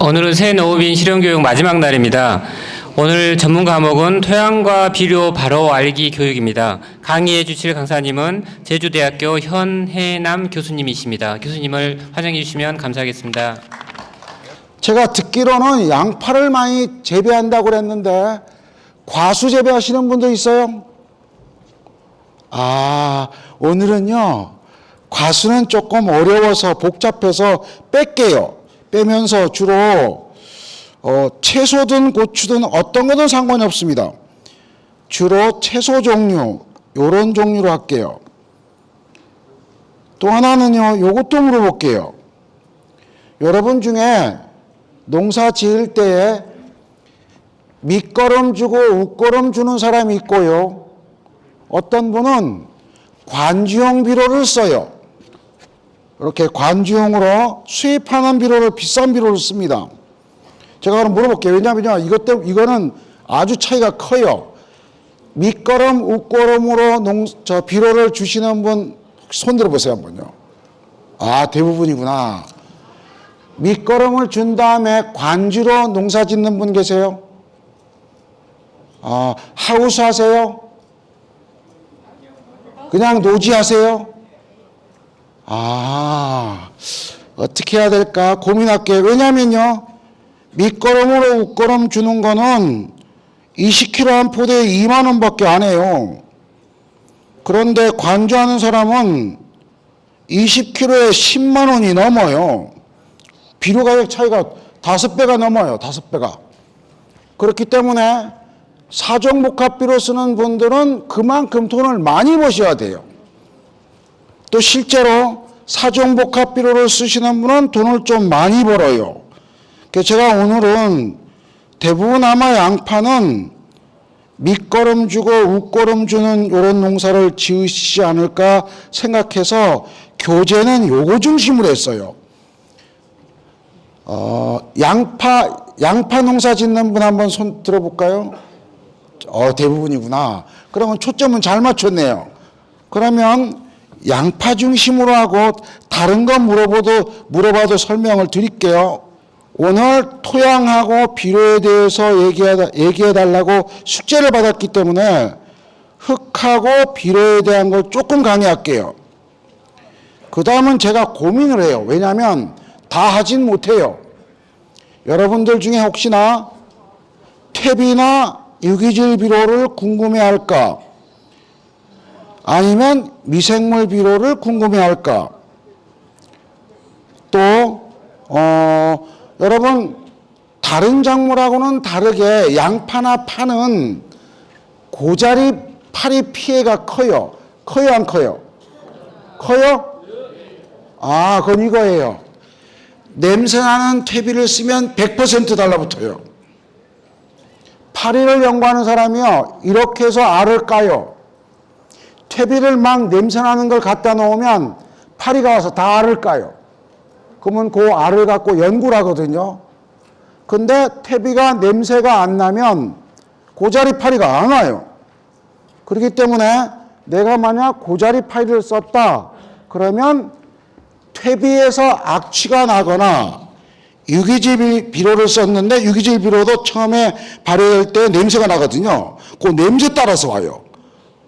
오늘은 새 농업인 실용교육 마지막 날입니다. 오늘 전문 과목은 토양과 비료 바로 알기 교육입니다. 강의해 주실 강사님은 제주대학교 현해남 교수님이십니다. 교수님을 환영해 주시면 감사하겠습니다. 제가 듣기로는 양파를 많이 재배한다고 그랬는데 과수 재배하시는 분도 있어요? 오늘은요, 과수는 조금 어려워서 복잡해서 뺄게요. 빼면서 주로 채소든 고추든 어떤 거든 상관이 없습니다. 주로 채소 종류, 요런 종류로 할게요. 또 하나는요, 요것도 물어볼게요. 여러분 중에 농사 지을 때에 밑거름 주고 웃거름 주는 사람이 있고요. 어떤 분은 관주용 비료를 써요. 이렇게 관주용으로 수입하는 비료를 비싼 비료를 씁니다. 제가 그럼 물어볼게요. 왜냐하면요, 이거는 아주 차이가 커요. 밑거름, 웃거름으로 비료를 주시는 분 손 들어보세요 한번요. 대부분이구나. 밑거름을 준 다음에 관주로 농사 짓는 분 계세요? 하우스 하세요? 그냥 노지 하세요? 어떻게 해야 될까 고민할게요. 왜냐면요, 밑거름으로 웃거름 주는 거는 20kg 한 포대에 2만 원밖에 안 해요. 그런데 관주하는 사람은 20kg에 10만 원이 넘어요. 비료 가격 차이가 5배가 넘어요. 5배가. 그렇기 때문에 사종복합비료 쓰는 분들은 그만큼 돈을 많이 버셔야 돼요. 또 실제로 사종복합비료를 쓰시는 분은 돈을 좀 많이 벌어요. 그래서 제가 오늘은 대부분 아마 양파는 밑거름 주고 웃거름 주는 이런 농사를 지으시지 않을까 생각해서 교재는 요거 중심으로 했어요. 양파 농사 짓는 분 한번 손 들어볼까요? 대부분이구나. 그러면 초점은 잘 맞췄네요. 그러면 양파 중심으로 하고 다른 거 물어봐도 설명을 드릴게요. 오늘 토양하고 비료에 대해서 얘기해달라고 숙제를 받았기 때문에 흙하고 비료에 대한 걸 조금 강의할게요. 그 다음은 제가 고민을 해요. 왜냐하면 다 하진 못해요. 여러분들 중에 혹시나 퇴비나 유기질 비료를 궁금해할까? 아니면 미생물 비료를 궁금해할까? 또 여러분 다른 작물하고는 다르게 양파나 파는 고자리 파리 피해가 커요. 커요, 안 커요? 커요? 그건 이거예요. 냄새나는 퇴비를 쓰면 100% 달라붙어요. 파리를 연구하는 사람이요, 이렇게 해서 알을 까요. 퇴비를 막 냄새나는 걸 갖다 놓으면 파리가 와서 다 알을 까요. 그러면 그 알을 갖고 연구를 하거든요. 근데 퇴비가 냄새가 안 나면 고자리 파리가 안 와요. 그렇기 때문에 내가 만약 고자리 파리를 썼다 그러면 퇴비에서 악취가 나거나 유기질 비료를 썼는데 유기질 비료도 처음에 발효할 때 냄새가 나거든요. 그 냄새 따라서 와요.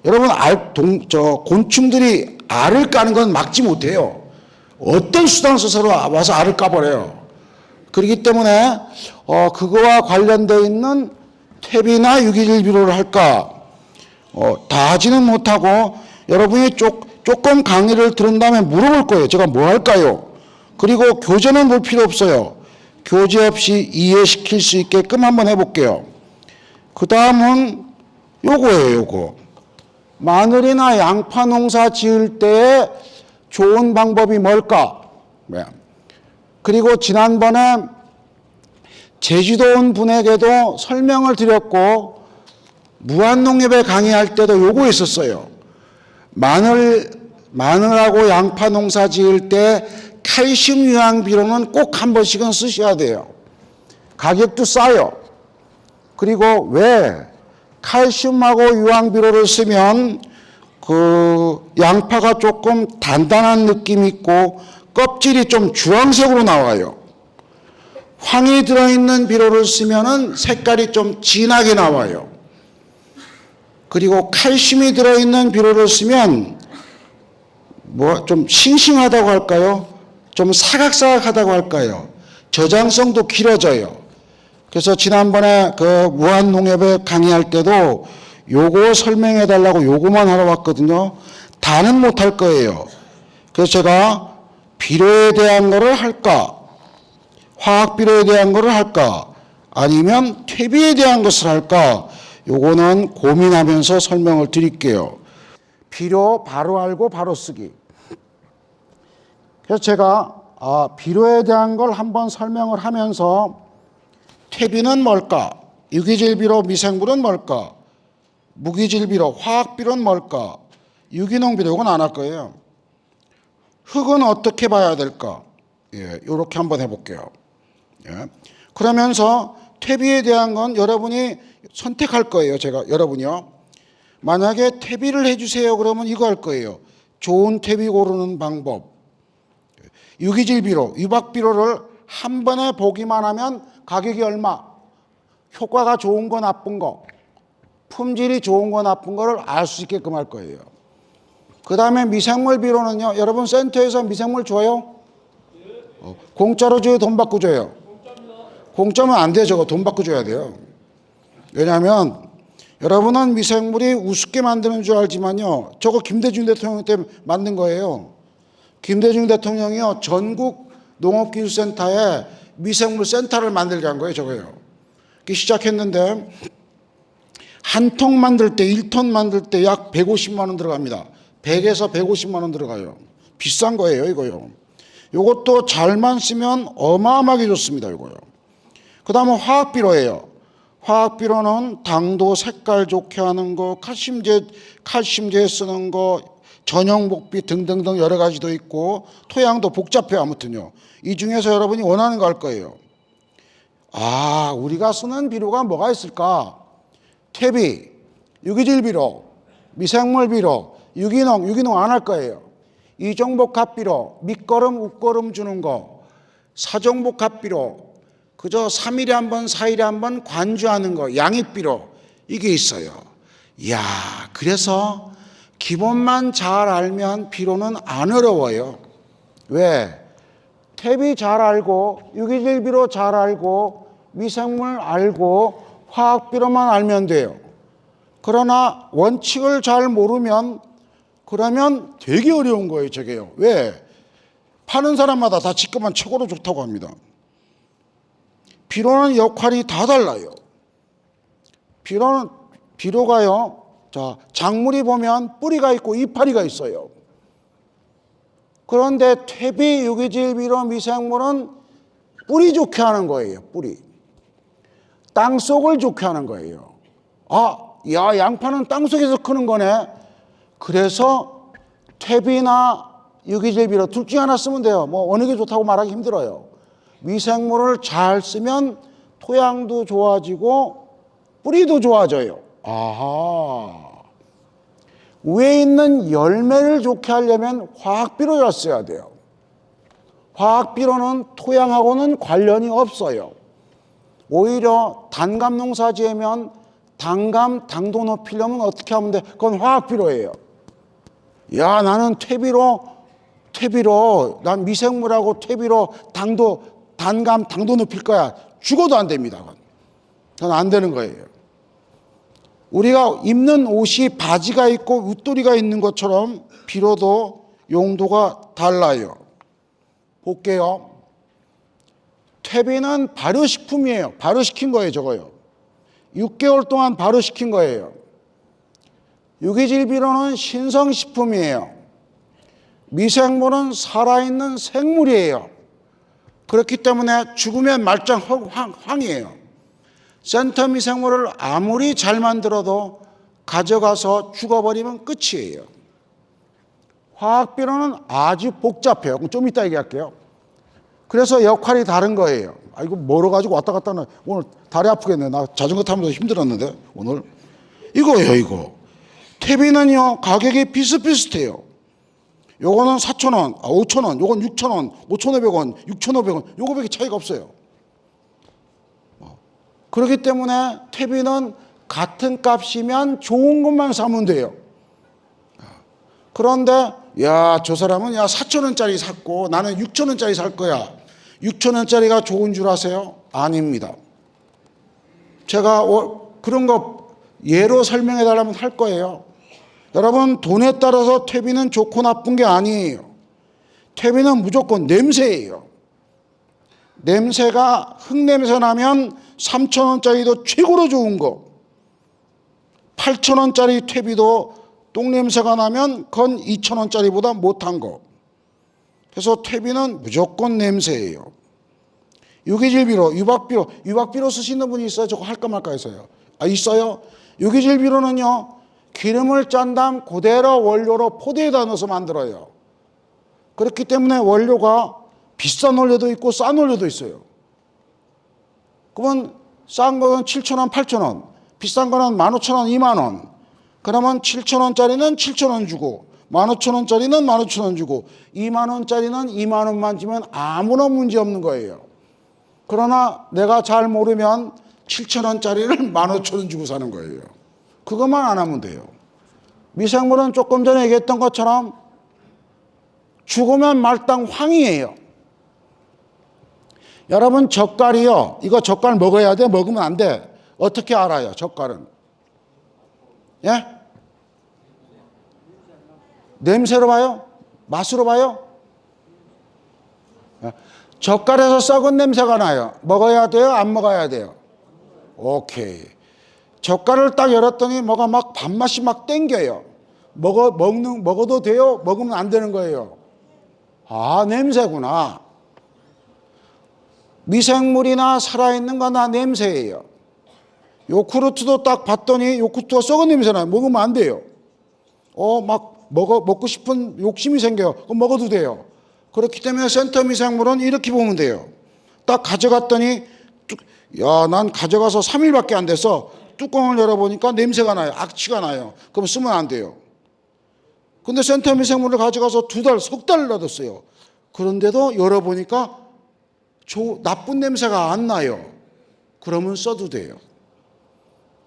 여러분 곤충들이 알을 까는 건 막지 못해요. 어떤 수단을 써서 와서 알을 까버려요. 그렇기 때문에 그거와 관련되어 있는 퇴비나 유기질 비료를 할까? 다 하지는 못하고 여러분이 조금 강의를 들은 다음에 물어볼 거예요. 제가 뭐 할까요? 그리고 교재는 볼 필요 없어요. 교재 없이 이해시킬 수 있게끔 한번 해볼게요. 그 다음은 요거예요. 요거. 마늘이나 양파 농사 지을 때 좋은 방법이 뭘까? 그리고 지난번에 제주도 온 분에게도 설명을 드렸고 무한농협에 강의할 때도 요거 있었어요. 마늘하고 양파 농사 지을 때 칼슘 유황 비료는 꼭 한 번씩은 쓰셔야 돼요. 가격도 싸요. 그리고 왜 칼슘하고 유황 비료를 쓰면 그 양파가 조금 단단한 느낌이 있고 껍질이 좀 주황색으로 나와요. 황이 들어있는 비료를 쓰면은 색깔이 좀 진하게 나와요. 그리고 칼슘이 들어있는 비료를 쓰면 뭐 좀 싱싱하다고 할까요? 좀 사각사각하다고 할까요? 저장성도 길어져요. 그래서 지난번에 그 무한농협에 강의할 때도 요거 설명해 달라고 요거만 하러 왔거든요. 다는 못할 거예요. 그래서 제가 비료에 대한 거를 할까? 화학 비료에 대한 거를 할까? 아니면 퇴비에 대한 것을 할까? 요거는 고민하면서 설명을 드릴게요. 비료 바로 알고 바로 쓰기. 그래서 제가 비료에 대한 걸 한번 설명을 하면서 퇴비는 뭘까? 유기질 비료, 미생물은 뭘까? 무기질 비료, 화학 비료는 뭘까? 유기농 비료, 이건 안 할 거예요. 흙은 어떻게 봐야 될까? 예, 이렇게 한번 해볼게요. 예. 그러면서 퇴비에 대한 건 여러분이 선택할 거예요. 여러분이요. 만약에 퇴비를 해주세요. 그러면 이거 할 거예요. 좋은 퇴비 고르는 방법. 유기질 비료, 유박 비료를 한 번에 보기만 하면 가격이 얼마, 효과가 좋은 거 나쁜 거, 품질이 좋은 거 나쁜 거를 알 수 있게끔 할 거예요. 그 다음에 미생물 비료는요. 여러분 센터에서 미생물 줘요? 공짜로 줘요? 돈 받고 줘요? 공짜면 안 돼요. 저거 돈 받고 줘야 돼요. 왜냐하면 여러분은 미생물이 우습게 만드는 줄 알지만요. 저거 김대중 대통령 때 만든 거예요. 김대중 대통령이요. 전국 농업기술센터에 미생물 센터를 만들게 한 거예요. 저거요. 시작했는데 한 통 만들 때 1톤 만들 때 약 150만 원 들어갑니다. 100에서 150만 원 들어가요. 비싼 거예요. 이거요. 이것도 잘만 쓰면 어마어마하게 좋습니다. 이거요. 그 다음은 화학비료예요. 화학비료는 당도 색깔 좋게 하는 거, 칼슘제 쓰는 거, 전용복비 등등등 여러 가지도 있고 토양도 복잡해요. 아무튼요. 이 중에서 여러분이 원하는 거 할 거예요. 우리가 쓰는 비료가 뭐가 있을까? 퇴비, 유기질 비료, 미생물 비료, 유기농 안 할 거예요. 이종복합 비료, 밑거름, 웃거름 주는 거, 사종복합 비료, 그저 3일에 한 번, 4일에 한 번 관주하는 거, 양입 비료, 이게 있어요. 그래서 기본만 잘 알면 비료는 안 어려워요. 왜? 퇴비 잘 알고, 유기질 비료 잘 알고, 미생물 알고, 화학 비료만 알면 돼요. 그러나 원칙을 잘 모르면 그러면 되게 어려운 거예요. 저게요. 왜? 파는 사람마다 다 지금만 최고로 좋다고 합니다. 비료는 역할이 다 달라요. 비료가요. 자, 작물이 보면 뿌리가 있고 이파리가 있어요. 그런데 퇴비, 유기질 비료, 미생물은 뿌리 좋게 하는 거예요. 뿌리. 땅 속을 좋게 하는 거예요. 양파는 땅 속에서 크는 거네. 그래서 퇴비나 유기질 비료 둘 중에 하나 쓰면 돼요. 뭐 어느 게 좋다고 말하기 힘들어요. 미생물을 잘 쓰면 토양도 좋아지고 뿌리도 좋아져요. 위에 있는 열매를 좋게 하려면 화학비료를 써야 돼요. 화학비료는 토양하고는 관련이 없어요. 오히려 단감 농사 지으면 당도 높이려면 어떻게 하면 돼? 그건 화학비료예요. 나는 퇴비로, 난 미생물하고 퇴비로 당도 높일 거야. 죽어도 안 됩니다. 그건 안 되는 거예요. 우리가 입는 옷이 바지가 있고 웃도리가 있는 것처럼 비료도 용도가 달라요. 볼게요. 퇴비는 발효식품이에요. 발효시킨 거예요. 저거요. 6개월 동안 발효시킨 거예요. 유기질 비료는 신성식품이에요. 미생물은 살아있는 생물이에요. 그렇기 때문에 죽으면 말짱 황이에요. 센터 미생물을 아무리 잘 만들어도 가져가서 죽어버리면 끝이에요. 화학비료는 아주 복잡해요. 좀 이따 얘기할게요. 그래서 역할이 다른 거예요. 이거 멀어가지고 왔다 갔다 하는, 오늘 다리 아프겠네. 나 자전거 타면서 힘들었는데 오늘. 이거예요. 이거. 퇴비는요 가격이 비슷비슷해요. 요거는 4,000원, 5,000원, 요건 6,000원, 5,500원, 6,500원, 요거밖에 차이가 없어요. 그렇기 때문에 퇴비는 같은 값이면 좋은 것만 사면 돼요. 그런데 저 사람은 4,000원짜리 샀고 나는 6,000원짜리 살 거야. 6,000원짜리가 좋은 줄 아세요? 아닙니다. 제가 그런 거 예로 설명해 달라면 할 거예요. 여러분, 돈에 따라서 퇴비는 좋고 나쁜 게 아니에요. 퇴비는 무조건 냄새예요. 냄새가 흙냄새 나면 3,000원짜리도 최고로 좋은 거, 8,000원짜리 퇴비도 똥냄새가 나면 그건 2,000원짜리보다 못한 거. 그래서 퇴비는 무조건 냄새예요. 유기질비료, 유박비료 쓰시는 분이 있어요? 저거 할까 말까 해서요. 있어요? 유기질비료는요, 기름을 짠 다음 그대로 원료로 포대에다 넣어서 만들어요. 그렇기 때문에 원료가 비싼 원료도 있고 싼 원료도 있어요. 그러면 싼 거는 7,000원, 8,000원, 비싼 거는 15,000원, 2만원. 그러면 7,000원짜리는 7,000원 주고 15,000원짜리는 15,000원 주고 2만원짜리는 2만원만 주면 아무런 문제 없는 거예요. 그러나 내가 잘 모르면 7,000원짜리를 15,000원 주고 사는 거예요. 그것만 안 하면 돼요. 미생물은 조금 전에 얘기했던 것처럼 죽으면 말당 황이에요. 여러분, 젓갈이요, 이거 젓갈 먹어야 돼? 먹으면 안 돼? 어떻게 알아요, 젓갈은? 예? 냄새로 봐요? 맛으로 봐요? 젓갈에서 썩은 냄새가 나요. 먹어야 돼요? 안 먹어야 돼요? 오케이. 젓갈을 딱 열었더니 뭐가 막 밥맛이 막 땡겨요. 먹어도 돼요? 먹으면 안 되는 거예요. 냄새구나. 미생물이나 살아있는 거 다 냄새예요. 요구르트도 딱 봤더니 요구르트가 썩은 냄새 나요. 먹으면 안 돼요. 먹고 싶은 욕심이 생겨요. 그럼 먹어도 돼요. 그렇기 때문에 센터 미생물은 이렇게 보면 돼요. 딱 가져갔더니, 난 가져가서 3일밖에 안 돼서 뚜껑을 열어보니까 냄새가 나요. 악취가 나요. 그럼 쓰면 안 돼요. 근데 센터 미생물을 가져가서 2달, 석 달을 놔뒀어요. 그런데도 열어보니까 나쁜 냄새가 안 나요. 그러면 써도 돼요.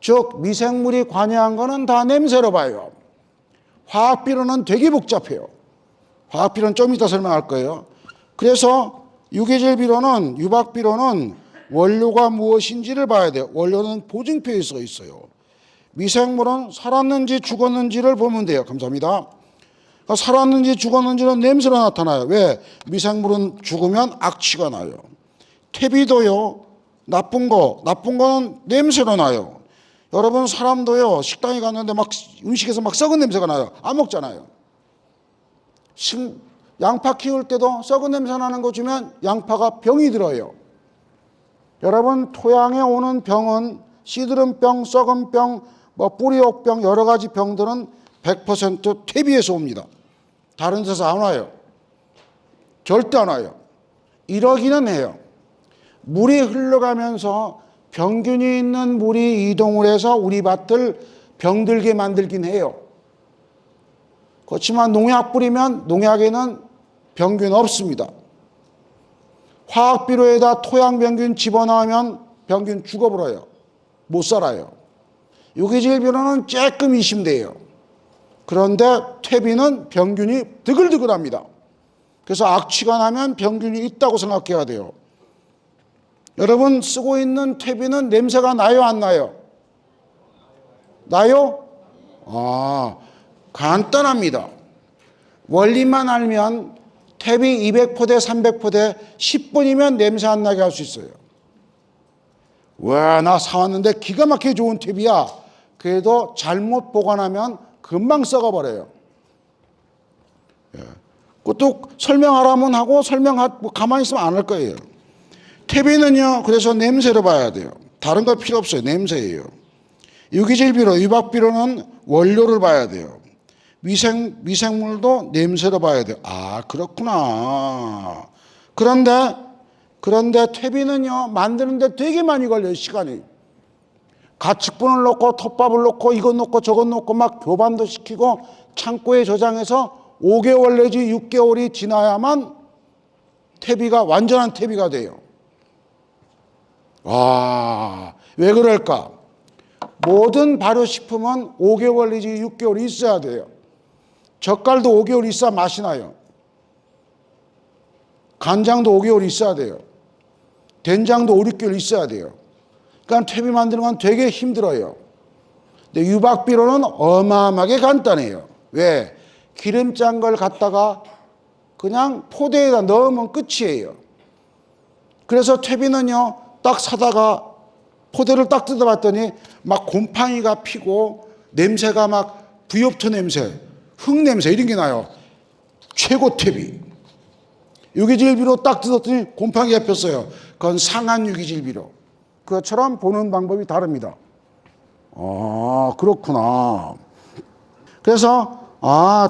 즉, 미생물이 관여한 거는 다 냄새로 봐요. 화학비료는 되게 복잡해요. 화학비료는 좀 이따 설명할 거예요. 그래서 유기질 유박비료는 원료가 무엇인지를 봐야 돼요. 원료는 보증표에 써 있어요. 미생물은 살았는지 죽었는지를 보면 돼요. 감사합니다. 그러니까 살았는지 죽었는지는 냄새로 나타나요. 왜? 미생물은 죽으면 악취가 나요. 퇴비도요, 나쁜 거는 냄새로 나요. 여러분, 사람도요, 식당에 갔는데 막 음식에서 막 썩은 냄새가 나요. 안 먹잖아요. 양파 키울 때도 썩은 냄새 나는 거 주면 양파가 병이 들어요. 여러분, 토양에 오는 병은 시드름병, 썩은 병, 뿌리옥병, 여러 가지 병들은 100% 퇴비에서 옵니다. 다른 데서 안 와요. 절대 안 와요. 이러기는 해요. 물이 흘러가면서 병균이 있는 물이 이동을 해서 우리 밭을 병들게 만들긴 해요. 그렇지만 농약 뿌리면 농약에는 병균 없습니다. 화학비료에다 토양병균 집어넣으면 병균 죽어버려요. 못 살아요. 유기질비료는 조금 의심돼요. 그런데 퇴비는 병균이 드글드글합니다. 그래서 악취가 나면 병균이 있다고 생각해야 돼요. 여러분, 쓰고 있는 퇴비는 냄새가 나요, 안 나요? 나요? 간단합니다. 원리만 알면 퇴비 200포대, 300포대 10분이면 냄새 안 나게 할 수 있어요. 와, 나 사왔는데 기가 막히게 좋은 퇴비야. 그래도 잘못 보관하면 금방 썩어버려요. 그것도 설명하라면 하고 가만히 있으면 안 할 거예요. 퇴비는요, 그래서 냄새로 봐야 돼요. 다른 거 필요 없어요. 냄새예요. 유기질비료, 유박비료는 원료를 봐야 돼요. 미생물도 냄새로 봐야 돼요. 그렇구나. 그런데 퇴비는요, 만드는데 되게 많이 걸려요, 시간이. 가축분을 넣고 톱밥을 넣고 이것 넣고 저것 넣고 막 교반도 시키고 창고에 저장해서 5개월 내지 6개월이 지나야만 완전한 퇴비가 돼요. 왜 그럴까? 모든 발효식품은 5개월 내지 6개월이 있어야 돼요. 젓갈도 5개월 있어야 맛이 나요. 간장도 5개월 있어야 돼요. 된장도 5, 6개월 있어야 돼요. 그러니까 퇴비 만드는 건 되게 힘들어요. 근데 유박비료는 어마어마하게 간단해요. 왜? 기름 짠 걸 갖다가 그냥 포대에다 넣으면 끝이에요. 그래서 퇴비는요, 딱 사다가 포대를 딱 뜯어봤더니 막 곰팡이가 피고 냄새가 막 부엽토 냄새, 흙 냄새 이런 게 나요. 최고 퇴비. 유기질비로 딱 뜯었더니 곰팡이가 폈어요. 그건 상한 유기질비료. 그것처럼 보는 방법이 다릅니다. 아, 그렇구나. 그래서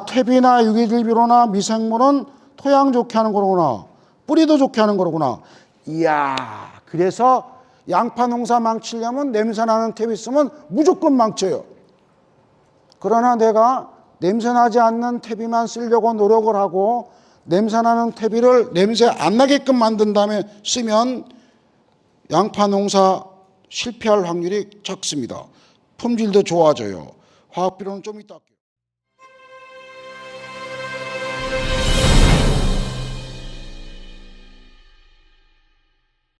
퇴비나 유기질비료나 미생물은 토양 좋게 하는 거로구나. 뿌리도 좋게 하는 거로구나. 이야, 그래서 양파 농사 망치려면 냄새나는 퇴비 쓰면 무조건 망쳐요. 그러나 내가 냄새나지 않는 퇴비만 쓰려고 노력을 하고 냄새나는 퇴비를 냄새 안 나게끔 만든 다음에 쓰면 양파 농사 실패할 확률이 적습니다. 품질도 좋아져요. 화학비료는 좀 이따 할게요.